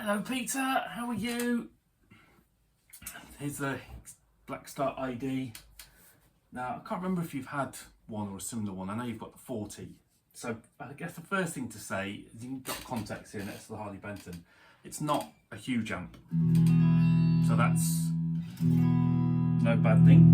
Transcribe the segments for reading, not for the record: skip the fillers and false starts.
Hello Peter, how are you? Here's the Blackstar ID. Now I can't remember if you've had one or a similar one. I know you've got the 40. So I guess the first thing to say is you've got context here next to the Harley Benton. It's not a huge amp. So that's no bad thing.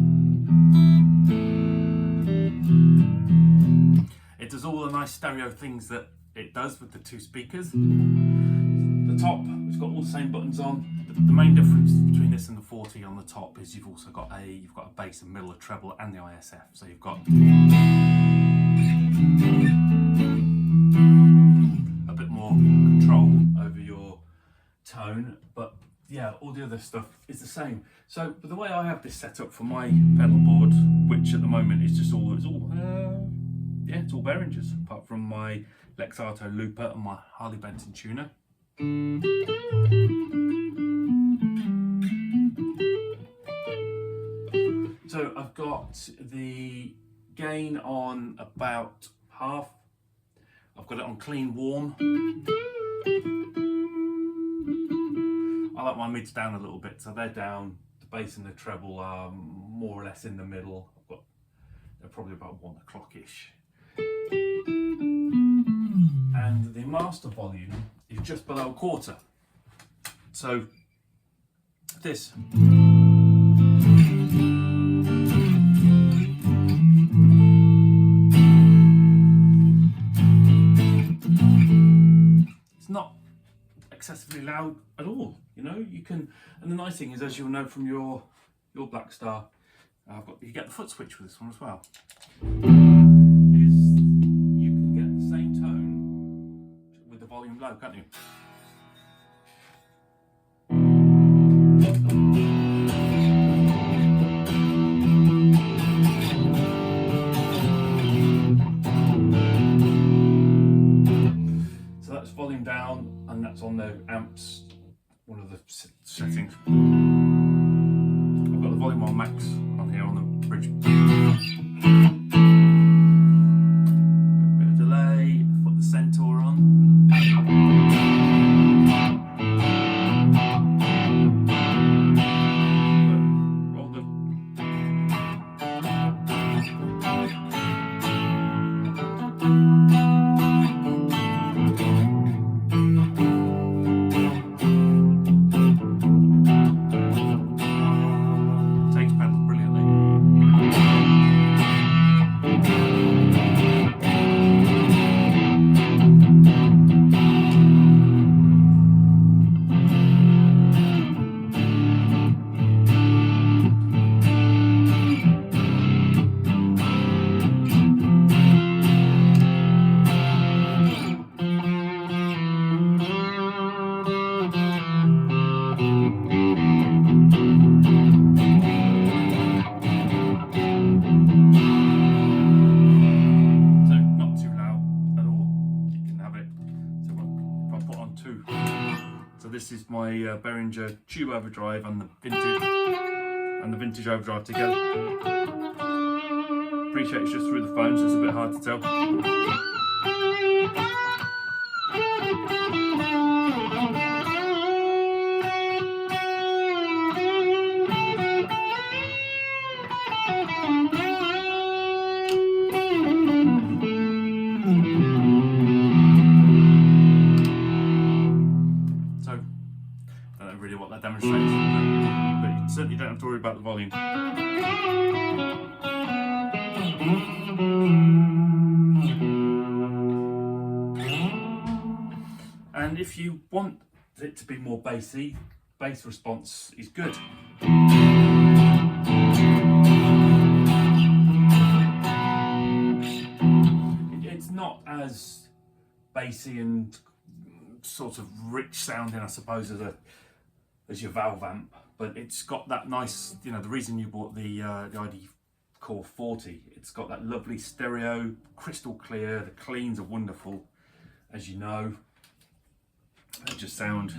It does all the nice stereo things that it does with the two speakers. The top, it's got all the same buttons on. The main difference between this and the 40 on the top is you've also got a bass, a middle, a treble, and the ISF. So you've got a bit more control over your tone, but yeah, all the other stuff is the same. So the way I have this set up for my pedal board, which at the moment is just all Behringers, apart from my Lexato looper and my Harley Benton tuner. So I've got the gain on about half. I've got it on clean warm. I like my mids down a little bit, so they're down. The bass and the treble are more or less in the middle. They're probably about 1 o'clock-ish. And the master volume is just below a quarter. So this it's not excessively loud at all, you know. You can, and the nice thing is, as you'll know from your Blackstar, you get the foot switch with this one as well. Volume low, can't you? So that's volume down, and that's on the amps, one of the settings. I've got the volume on max on here on the bridge. A bit of delay, put the centaur on. So this is my Behringer Tube Overdrive and the Vintage Overdrive together. Appreciate it's just through the phone, so it's a bit hard to tell. What that demonstrates, but you certainly don't have to worry about the volume. And if you want it to be more bassy, bass response is good. It's not as bassy and sort of rich sounding, I suppose, as your valve amp, but it's got that nice, you know, the reason you bought the ID Core 40, it's got that lovely stereo, crystal clear, the cleans are wonderful, as you know. They just sound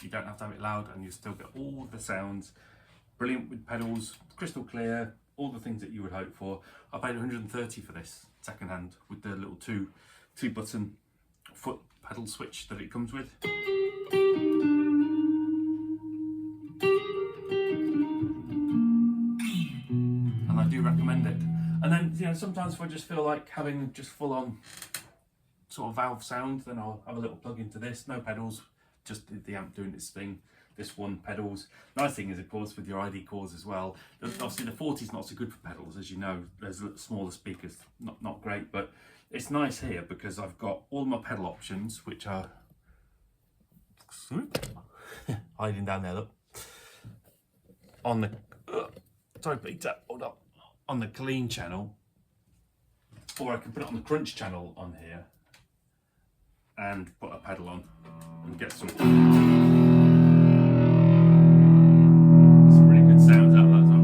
You don't have to have it loud, and you still get all the sounds. Brilliant with pedals, crystal clear, all the things that you would hope for. I paid 130 for this second hand with the little two button foot pedal switch that it comes with. And I do recommend it. And then, you know, sometimes if I just feel like having just full on sort of valve sound, then I'll have a little plug into this. No pedals, just the amp doing its thing. This one pedals. Nice thing is, of course, with your ID cores as well, obviously the 40 is not so good for pedals, as you know. There's smaller speakers, not great, but it's nice here because I've got all my pedal options, which are hiding down there, look, on the sorry Peter, hold up, on the clean channel, or I can put it on the crunch channel on here and put a pedal on and get some really good sounds out of that song.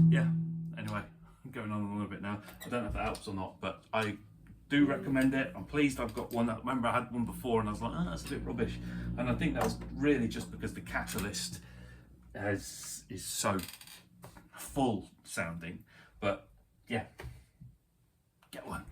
Yeah, anyway, I'm going on a little bit now. I don't know if that helps or not, but I do recommend it. I'm pleased I've got one. I remember I had one before and I was like, oh, that's a bit rubbish. And I think that was really just because the catalyst is so full sounding. But yeah, get one.